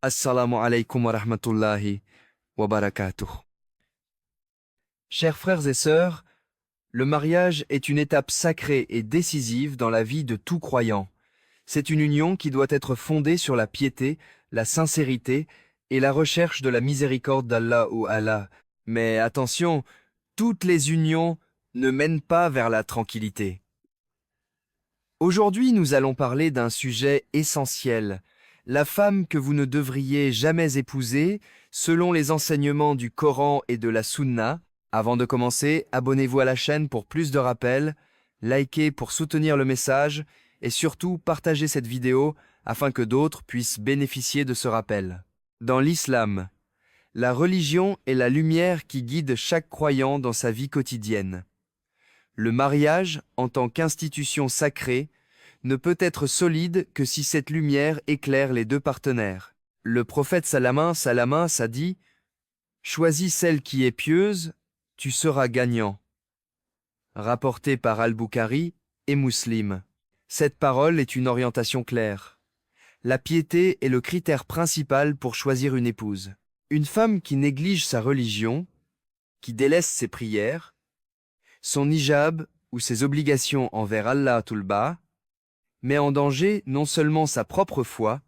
Assalamu alaikum wa rahmatullahi wa barakatuh. Chers frères et sœurs, le mariage est une étape sacrée et décisive dans la vie de tout croyant. C'est une union qui doit être fondée sur la piété, la sincérité et la recherche de la miséricorde d'Allah ou Allah. Mais attention, toutes les unions ne mènent pas vers la tranquillité. Aujourd'hui, nous allons parler d'un sujet essentiel, la femme que vous ne devriez jamais épouser, selon les enseignements du Coran et de la Sunna. Avant de commencer, abonnez-vous à la chaîne pour plus de rappels, likez pour soutenir le message et surtout partagez cette vidéo afin que d'autres puissent bénéficier de ce rappel. Dans l'islam, la religion est la lumière qui guide chaque croyant dans sa vie quotidienne. Le mariage, en tant qu'institution sacrée, ne peut être solide que si cette lumière éclaire les deux partenaires. Le prophète Salama a dit « Choisis celle qui est pieuse, tu seras gagnant ». Rapporté par Al-Bukhari et Muslim. Cette parole est une orientation claire. La piété est le critère principal pour choisir une épouse. Une femme qui néglige sa religion, qui délaisse ses prières, son hijab ou ses obligations envers Allah Tulba, met en danger non seulement sa propre foi,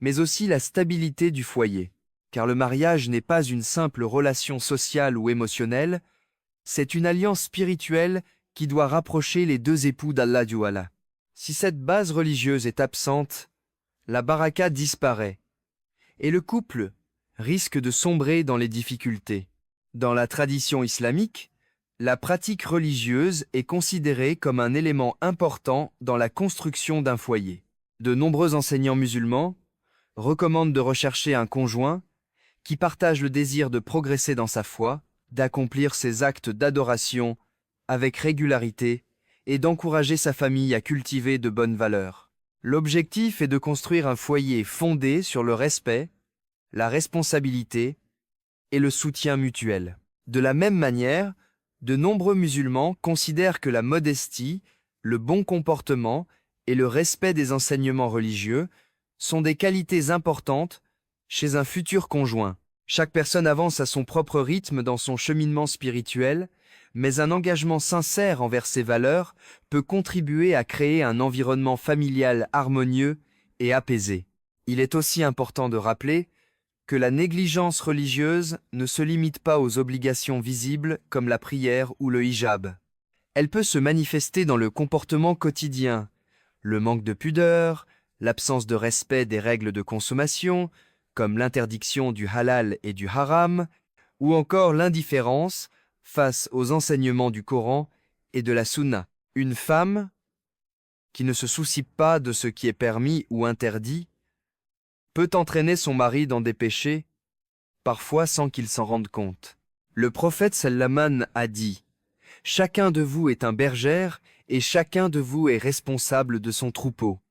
mais aussi la stabilité du foyer. Car le mariage n'est pas une simple relation sociale ou émotionnelle, c'est une alliance spirituelle qui doit rapprocher les deux époux d'Allah Du'ala. Si cette base religieuse est absente, la baraka disparaît, et le couple risque de sombrer dans les difficultés. Dans la tradition islamique, la pratique religieuse est considérée comme un élément important dans la construction d'un foyer. De nombreux enseignants musulmans recommandent de rechercher un conjoint qui partage le désir de progresser dans sa foi, d'accomplir ses actes d'adoration avec régularité et d'encourager sa famille à cultiver de bonnes valeurs. L'objectif est de construire un foyer fondé sur le respect, la responsabilité et le soutien mutuel. De la même manière, de nombreux musulmans considèrent que la modestie, le bon comportement et le respect des enseignements religieux sont des qualités importantes chez un futur conjoint. Chaque personne avance à son propre rythme dans son cheminement spirituel, mais un engagement sincère envers ses valeurs peut contribuer à créer un environnement familial harmonieux et apaisé. Il est aussi important de rappeler que la négligence religieuse ne se limite pas aux obligations visibles comme la prière ou le hijab. Elle peut se manifester dans le comportement quotidien, le manque de pudeur, l'absence de respect des règles de consommation, comme l'interdiction du halal et du haram, ou encore l'indifférence face aux enseignements du Coran et de la Sunna. Une femme qui ne se soucie pas de ce qui est permis ou interdit peut entraîner son mari dans des péchés, parfois sans qu'il s'en rende compte. Le prophète Sallaman a dit « Chacun de vous est un bergère et chacun de vous est responsable de son troupeau ».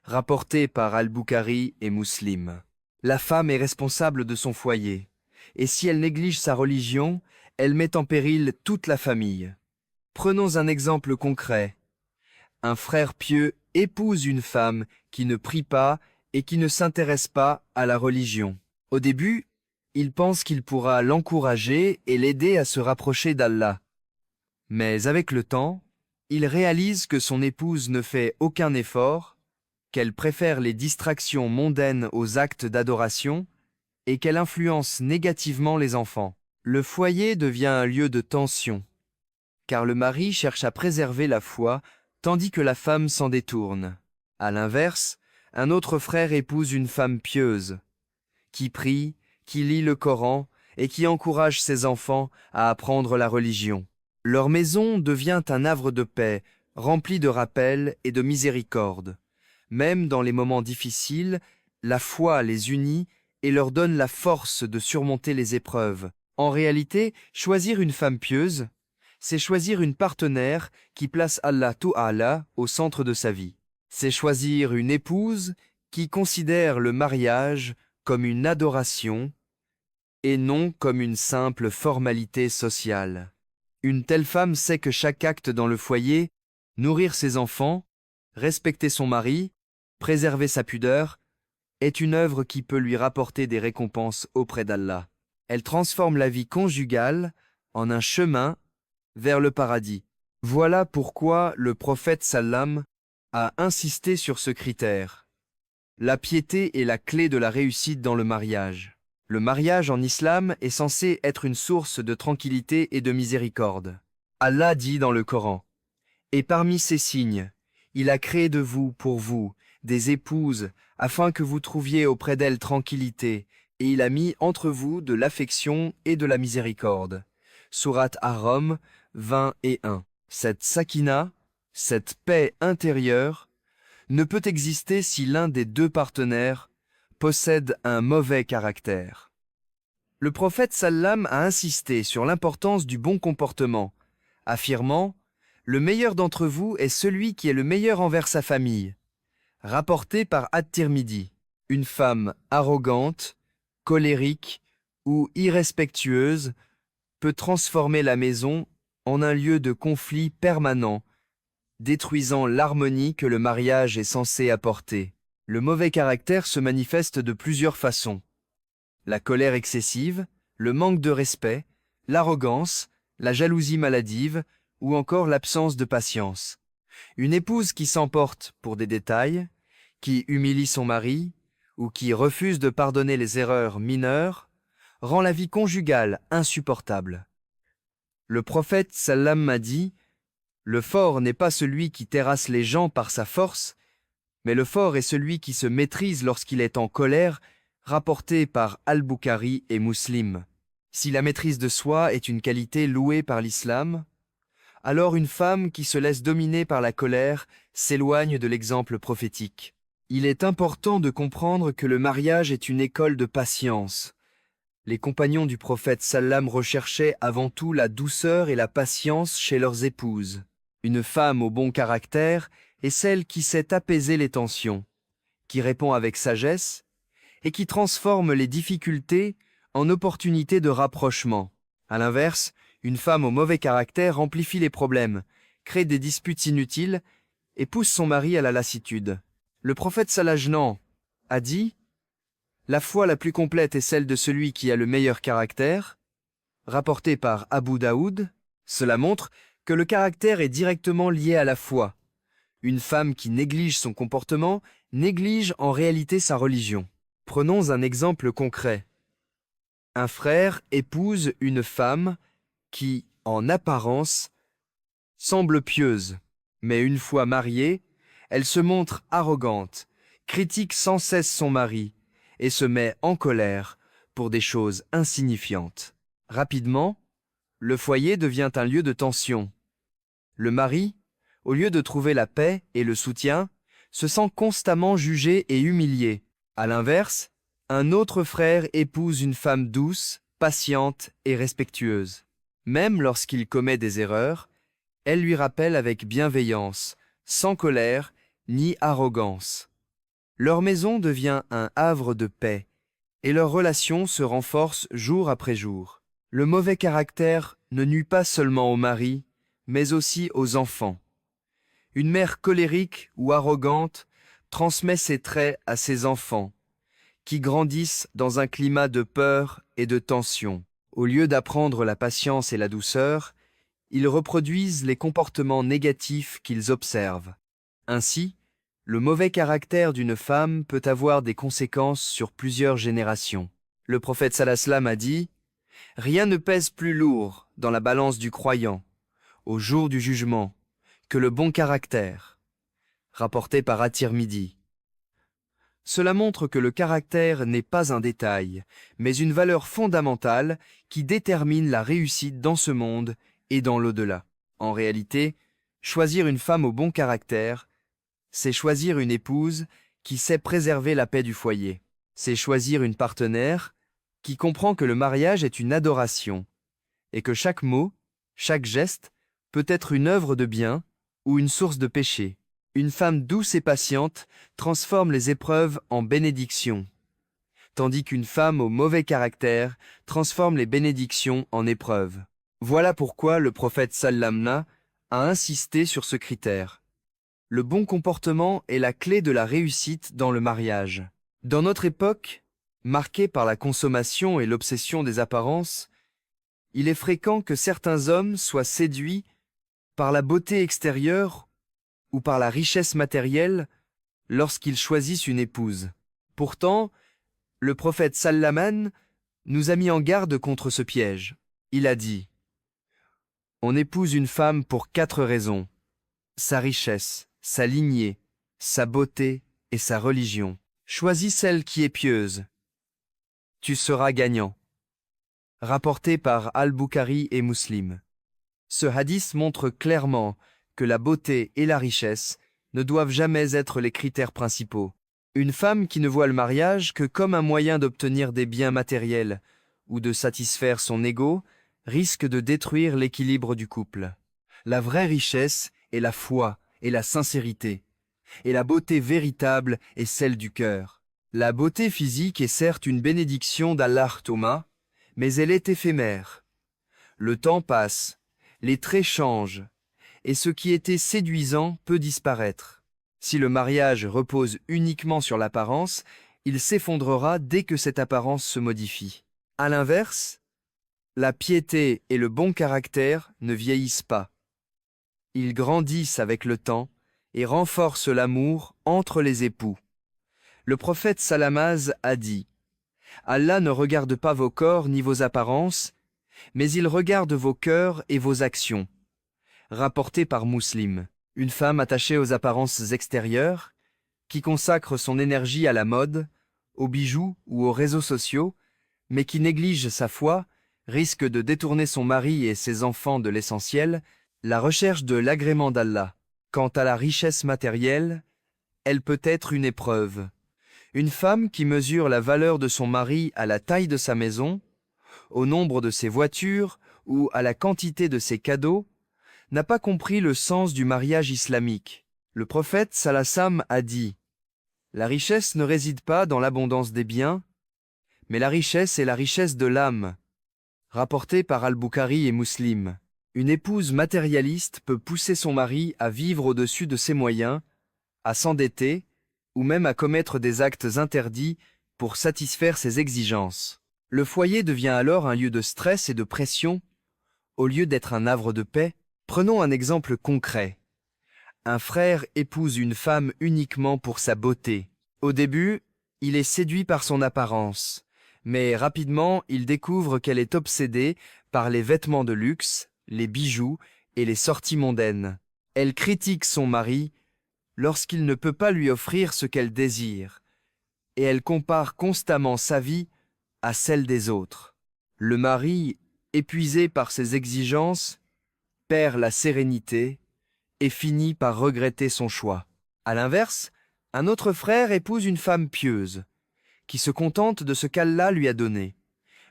Rapporté par Al-Bukhari et Muslim. La femme est responsable de son foyer, et si elle néglige sa religion, elle met en péril toute la famille. Prenons un exemple concret. Un frère pieux épouse une femme qui ne prie pas et qui ne s'intéresse pas à la religion. Au début, il pense qu'il pourra l'encourager et l'aider à se rapprocher d'Allah. Mais avec le temps, il réalise que son épouse ne fait aucun effort, qu'elle préfère les distractions mondaines aux actes d'adoration et qu'elle influence négativement les enfants. Le foyer devient un lieu de tension, car le mari cherche à préserver la foi tandis que la femme s'en détourne. À l'inverse, un autre frère épouse une femme pieuse, qui prie, qui lit le Coran et qui encourage ses enfants à apprendre la religion. Leur maison devient un havre de paix, rempli de rappels et de miséricorde. Même dans les moments difficiles, la foi les unit et leur donne la force de surmonter les épreuves. En réalité, choisir une femme pieuse, c'est choisir une partenaire qui place Allah Ta'ala au centre de sa vie. C'est choisir une épouse qui considère le mariage comme une adoration et non comme une simple formalité sociale. Une telle femme sait que chaque acte dans le foyer, nourrir ses enfants, respecter son mari, préserver sa pudeur, est une œuvre qui peut lui rapporter des récompenses auprès d'Allah. Elle transforme la vie conjugale en un chemin vers le paradis. Voilà pourquoi le prophète sallam a insisté sur ce critère. La piété est la clé de la réussite dans le mariage. Le mariage en islam est censé être une source de tranquillité et de miséricorde. Allah dit dans le Coran, « Et parmi ces signes, il a créé de vous, pour vous, des épouses, afin que vous trouviez auprès d'elles tranquillité, et il a mis entre vous de l'affection et de la miséricorde. » Sourate Ar-Rum 20:1. Cette sakina, cette paix intérieure, ne peut exister si l'un des deux partenaires possède un mauvais caractère. Le prophète sallam a insisté sur l'importance du bon comportement, affirmant « Le meilleur d'entre vous est celui qui est le meilleur envers sa famille », rapporté par At-Tirmidhi. Une femme arrogante, colérique ou irrespectueuse peut transformer la maison en un lieu de conflit permanent, détruisant l'harmonie que le mariage est censé apporter. Le mauvais caractère se manifeste de plusieurs façons. La colère excessive, le manque de respect, l'arrogance, la jalousie maladive ou encore l'absence de patience. Une épouse qui s'emporte pour des détails, qui humilie son mari ou qui refuse de pardonner les erreurs mineures, rend la vie conjugale insupportable. Le prophète sallam m'a dit « Le fort n'est pas celui qui terrasse les gens par sa force, mais le fort est celui qui se maîtrise lorsqu'il est en colère, rapporté par Al-Bukhari et Muslim. » Si la maîtrise de soi est une qualité louée par l'islam, alors une femme qui se laisse dominer par la colère s'éloigne de l'exemple prophétique. Il est important de comprendre que le mariage est une école de patience. Les compagnons du prophète sallam recherchaient avant tout la douceur et la patience chez leurs épouses. Une femme au bon caractère est celle qui sait apaiser les tensions, qui répond avec sagesse et qui transforme les difficultés en opportunités de rapprochement. À l'inverse, une femme au mauvais caractère amplifie les problèmes, crée des disputes inutiles et pousse son mari à la lassitude. Le prophète sallallahu a dit « La foi la plus complète est celle de celui qui a le meilleur caractère », rapporté par Abu Daoud. Cela montre que le caractère est directement lié à la foi. Une femme qui néglige son comportement néglige en réalité sa religion. Prenons un exemple concret. Un frère épouse une femme qui, en apparence, semble pieuse, mais une fois mariée, elle se montre arrogante, critique sans cesse son mari et se met en colère pour des choses insignifiantes. Rapidement, le foyer devient un lieu de tension. Le mari, au lieu de trouver la paix et le soutien, se sent constamment jugé et humilié. À l'inverse, un autre frère épouse une femme douce, patiente et respectueuse. Même lorsqu'il commet des erreurs, elle lui rappelle avec bienveillance, sans colère ni arrogance. Leur maison devient un havre de paix, et leur relation se renforce jour après jour. Le mauvais caractère ne nuit pas seulement au mari, mais aussi aux enfants. Une mère colérique ou arrogante transmet ses traits à ses enfants, qui grandissent dans un climat de peur et de tension. Au lieu d'apprendre la patience et la douceur, ils reproduisent les comportements négatifs qu'ils observent. Ainsi, le mauvais caractère d'une femme peut avoir des conséquences sur plusieurs générations. Le prophète sallallahu a dit « Rien ne pèse plus lourd dans la balance du croyant, au jour du jugement, que le bon caractère. » Rapporté par At-Tirmidhi. Cela montre que le caractère n'est pas un détail, mais une valeur fondamentale qui détermine la réussite dans ce monde et dans l'au-delà. En réalité, choisir une femme au bon caractère, c'est choisir une épouse qui sait préserver la paix du foyer. C'est choisir une partenaire qui comprend que le mariage est une adoration et que chaque mot, chaque geste peut être une œuvre de bien ou une source de péché. Une femme douce et patiente transforme les épreuves en bénédictions, tandis qu'une femme au mauvais caractère transforme les bénédictions en épreuves. Voilà pourquoi le prophète sallallahu a insisté sur ce critère. Le bon comportement est la clé de la réussite dans le mariage. Dans notre époque, marquée par la consommation et l'obsession des apparences, il est fréquent que certains hommes soient séduits par la beauté extérieure ou par la richesse matérielle lorsqu'ils choisissent une épouse. Pourtant, le prophète Sallaman nous a mis en garde contre ce piège. Il a dit: on épouse une femme pour 4 raisons: sa richesse, sa lignée, sa beauté et sa religion. Choisis celle qui est pieuse. Tu seras gagnant. Rapporté par Al-Bukhari et Muslim. Ce hadith montre clairement que la beauté et la richesse ne doivent jamais être les critères principaux. Une femme qui ne voit le mariage que comme un moyen d'obtenir des biens matériels ou de satisfaire son ego risque de détruire l'équilibre du couple. La vraie richesse est la foi et la sincérité, et la beauté véritable est celle du cœur. La beauté physique est certes une bénédiction d'Allah Thomas, mais elle est éphémère. Le temps passe, les traits changent, et ce qui était séduisant peut disparaître. Si le mariage repose uniquement sur l'apparence, il s'effondrera dès que cette apparence se modifie. À l'inverse, la piété et le bon caractère ne vieillissent pas. Ils grandissent avec le temps et renforcent l'amour entre les époux. Le prophète Salamaz a dit: Allah ne regarde pas vos corps ni vos apparences, mais il regarde vos cœurs et vos actions. Rapporté par Muslim. Une femme attachée aux apparences extérieures, qui consacre son énergie à la mode, aux bijoux ou aux réseaux sociaux, mais qui néglige sa foi, risque de détourner son mari et ses enfants de l'essentiel, la recherche de l'agrément d'Allah. Quant à la richesse matérielle, elle peut être une épreuve. Une femme qui mesure la valeur de son mari à la taille de sa maison, au nombre de ses voitures ou à la quantité de ses cadeaux, n'a pas compris le sens du mariage islamique. Le prophète Sallassam a dit: la richesse ne réside pas dans l'abondance des biens, mais la richesse est la richesse de l'âme. Rapporté par Al-Bukhari et Muslim. Une épouse matérialiste peut pousser son mari à vivre au-dessus de ses moyens, à s'endetter, ou même à commettre des actes interdits pour satisfaire ses exigences. Le foyer devient alors un lieu de stress et de pression, au lieu d'être un havre de paix. Prenons un exemple concret. Un frère épouse une femme uniquement pour sa beauté. Au début, il est séduit par son apparence, mais rapidement, il découvre qu'elle est obsédée par les vêtements de luxe, les bijoux et les sorties mondaines. Elle critique son mari lorsqu'il ne peut pas lui offrir ce qu'elle désire, et elle compare constamment sa vie à celle des autres. Le mari, épuisé par ses exigences, perd la sérénité et finit par regretter son choix. À l'inverse, un autre frère épouse une femme pieuse, qui se contente de ce qu'Allah lui a donné.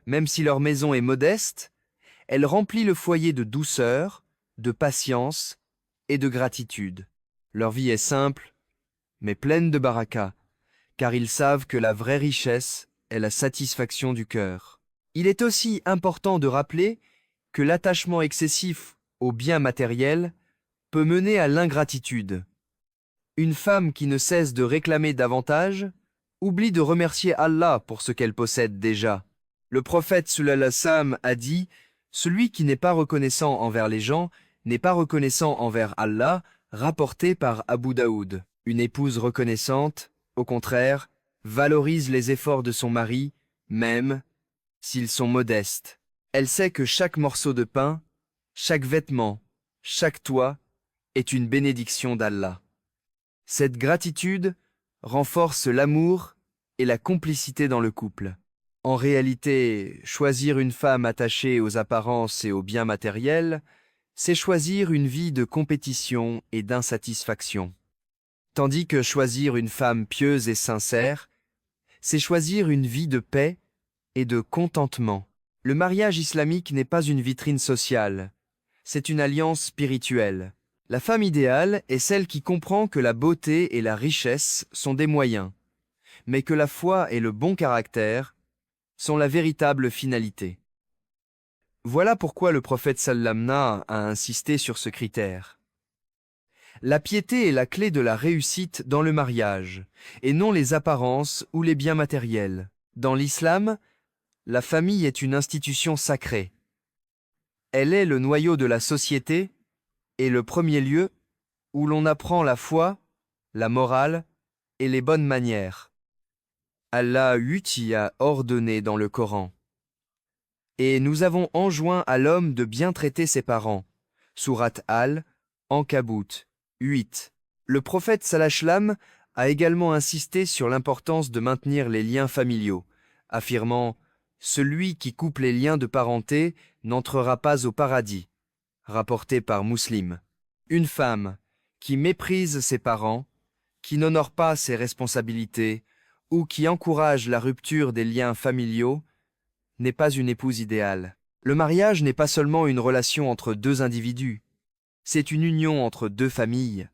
Même si leur maison est modeste, elle remplit le foyer de douceur, de patience et de gratitude. Leur vie est simple, mais pleine de baraka, car ils savent que la vraie richesse est la satisfaction du cœur. Il est aussi important de rappeler que l'attachement excessif aux biens matériels peut mener à l'ingratitude. Une femme qui ne cesse de réclamer davantage oublie de remercier Allah pour ce qu'elle possède déjà. Le prophète sallallahu alayhi wa sallam a dit: celui qui n'est pas reconnaissant envers les gens n'est pas reconnaissant envers Allah, rapporté par Abu Daoud. Une épouse reconnaissante, au contraire, valorise les efforts de son mari, même s'ils sont modestes. Elle sait que chaque morceau de pain, chaque vêtement, chaque toit est une bénédiction d'Allah. Cette gratitude renforce l'amour et la complicité dans le couple. En réalité, choisir une femme attachée aux apparences et aux biens matériels, c'est choisir une vie de compétition et d'insatisfaction. Tandis que choisir une femme pieuse et sincère, c'est choisir une vie de paix et de contentement. Le mariage islamique n'est pas une vitrine sociale, c'est une alliance spirituelle. La femme idéale est celle qui comprend que la beauté et la richesse sont des moyens, mais que la foi et le bon caractère sont la véritable finalité. Voilà pourquoi le prophète sallamna a insisté sur ce critère. La piété est la clé de la réussite dans le mariage, et non les apparences ou les biens matériels. Dans l'islam, la famille est une institution sacrée. Elle est le noyau de la société et le premier lieu où l'on apprend la foi, la morale et les bonnes manières. Allah y a ordonné dans le Coran. Et nous avons enjoint à l'homme de bien traiter ses parents. Sourate Al-Ankabut 8. Le prophète sallam a également insisté sur l'importance de maintenir les liens familiaux, affirmant « Celui qui coupe les liens de parenté n'entrera pas au paradis », rapporté par Muslim. Une femme qui méprise ses parents, qui n'honore pas ses responsabilités ou qui encourage la rupture des liens familiaux n'est pas une épouse idéale. Le mariage n'est pas seulement une relation entre deux individus, c'est une union entre deux familles.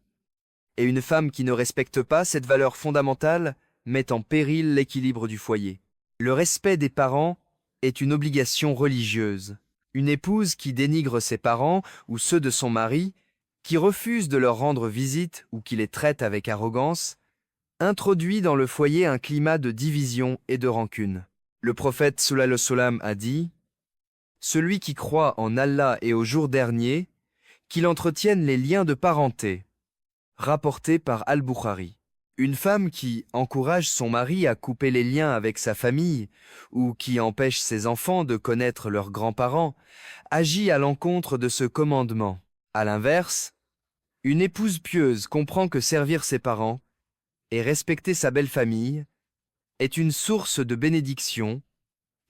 Et une femme qui ne respecte pas cette valeur fondamentale met en péril l'équilibre du foyer. Le respect des parents est une obligation religieuse. Une épouse qui dénigre ses parents ou ceux de son mari, qui refuse de leur rendre visite ou qui les traite avec arrogance, introduit dans le foyer un climat de division et de rancune. Le prophète sallallahu alayhi wa sallam a dit « Celui qui croit en Allah et au jour dernier, qu'il entretienne les liens de parenté. » Rapporté par Al-Bukhari. Une femme qui encourage son mari à couper les liens avec sa famille ou qui empêche ses enfants de connaître leurs grands-parents agit à l'encontre de ce commandement. À l'inverse, une épouse pieuse comprend que servir ses parents et respecter sa belle famille est une source de bénédiction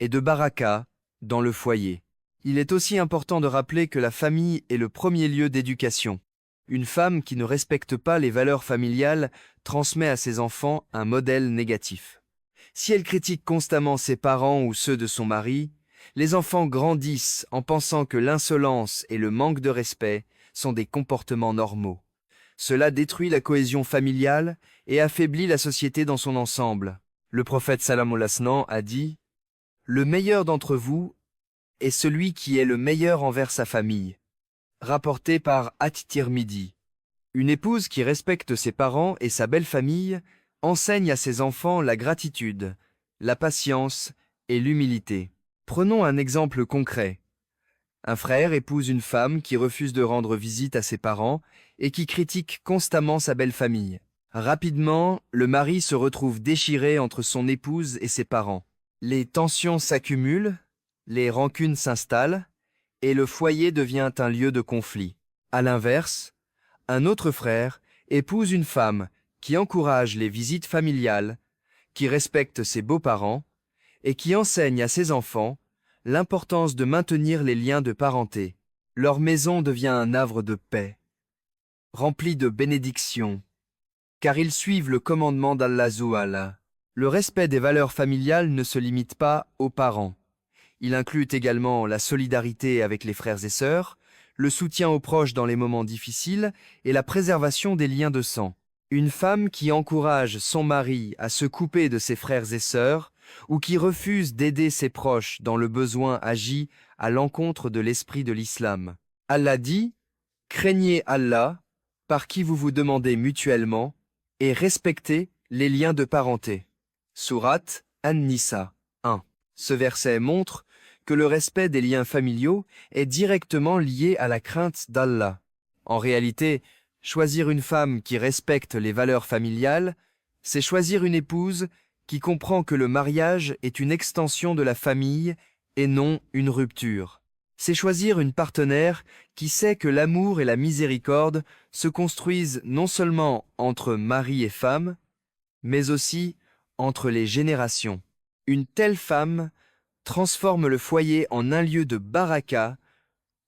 et de baraka dans le foyer. Il est aussi important de rappeler que la famille est le premier lieu d'éducation. Une femme qui ne respecte pas les valeurs familiales transmet à ses enfants un modèle négatif. Si elle critique constamment ses parents ou ceux de son mari, les enfants grandissent en pensant que l'insolence et le manque de respect sont des comportements normaux. Cela détruit la cohésion familiale et affaiblit la société dans son ensemble. Le prophète sallallahu alayhi wa sallam a dit « Le meilleur d'entre vous est celui qui est le meilleur envers sa famille. » Rapporté par At-Tirmidhi. Une épouse qui respecte ses parents et sa belle famille enseigne à ses enfants la gratitude, la patience et l'humilité. Prenons un exemple concret. Un frère épouse une femme qui refuse de rendre visite à ses parents et qui critique constamment sa belle famille. Rapidement, le mari se retrouve déchiré entre son épouse et ses parents. Les tensions s'accumulent, les rancunes s'installent, et le foyer devient un lieu de conflit. À l'inverse, un autre frère épouse une femme qui encourage les visites familiales, qui respecte ses beaux-parents et qui enseigne à ses enfants l'importance de maintenir les liens de parenté. Leur maison devient un havre de paix, rempli de bénédictions, car ils suivent le commandement d'Allah Zouala. Le respect des valeurs familiales ne se limite pas aux parents. Il inclut également la solidarité avec les frères et sœurs, le soutien aux proches dans les moments difficiles et la préservation des liens de sang. Une femme qui encourage son mari à se couper de ses frères et sœurs ou qui refuse d'aider ses proches dans le besoin agit à l'encontre de l'esprit de l'islam. Allah dit « Craignez Allah, par qui vous vous demandez mutuellement, et respectez les liens de parenté. » Sourate An-Nisa 1. Ce verset montre que le respect des liens familiaux est directement lié à la crainte d'Allah. En réalité, choisir une femme qui respecte les valeurs familiales, c'est choisir une épouse qui comprend que le mariage est une extension de la famille et non une rupture. C'est choisir une partenaire qui sait que l'amour et la miséricorde se construisent non seulement entre mari et femme, mais aussi entre les générations. Une telle femme transforme le foyer en un lieu de baraka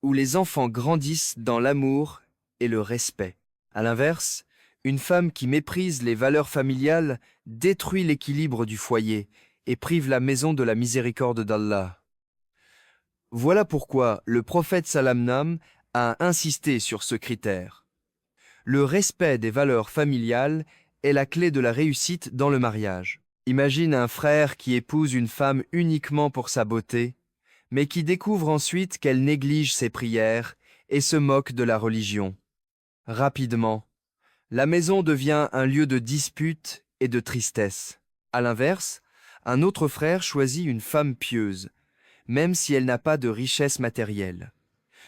où les enfants grandissent dans l'amour et le respect. À l'inverse, une femme qui méprise les valeurs familiales détruit l'équilibre du foyer et prive la maison de la miséricorde d'Allah. Voilà pourquoi le prophète Salam a insisté sur ce critère. Le respect des valeurs familiales est la clé de la réussite dans le mariage. Imagine un frère qui épouse une femme uniquement pour sa beauté, mais qui découvre ensuite qu'elle néglige ses prières et se moque de la religion. Rapidement, La maison devient un lieu de dispute et de tristesse. À l'inverse, un autre frère choisit une femme pieuse, même si elle n'a pas de richesse matérielle.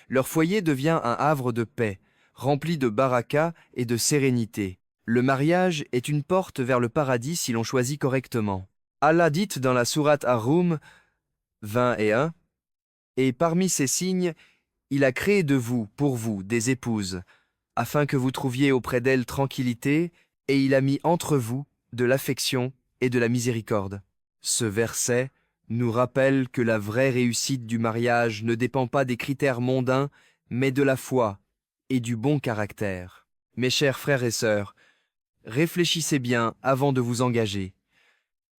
Leur foyer devient un havre de paix, rempli de baraka et de sérénité. Le mariage est une porte vers le paradis si l'on choisit correctement. Allah dit dans la sourate Ar-Rum 21, « Et parmi ces signes, il a créé de vous, pour vous, des épouses, afin que vous trouviez auprès d'elles tranquillité, et il a mis entre vous de l'affection et de la miséricorde. » Ce verset nous rappelle que la vraie réussite du mariage ne dépend pas des critères mondains, mais de la foi et du bon caractère. Mes chers frères et sœurs, réfléchissez bien avant de vous engager.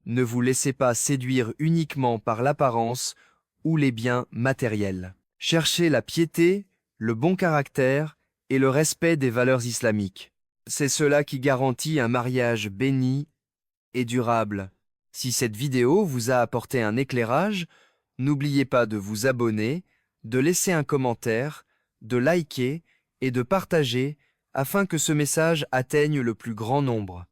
Ne vous laissez pas séduire uniquement par l'apparence ou les biens matériels. Cherchez la piété, le bon caractère et le respect des valeurs islamiques. C'est cela qui garantit un mariage béni et durable. Si cette vidéo vous a apporté un éclairage, n'oubliez pas de vous abonner, de laisser un commentaire, de liker et de partager afin que ce message atteigne le plus grand nombre.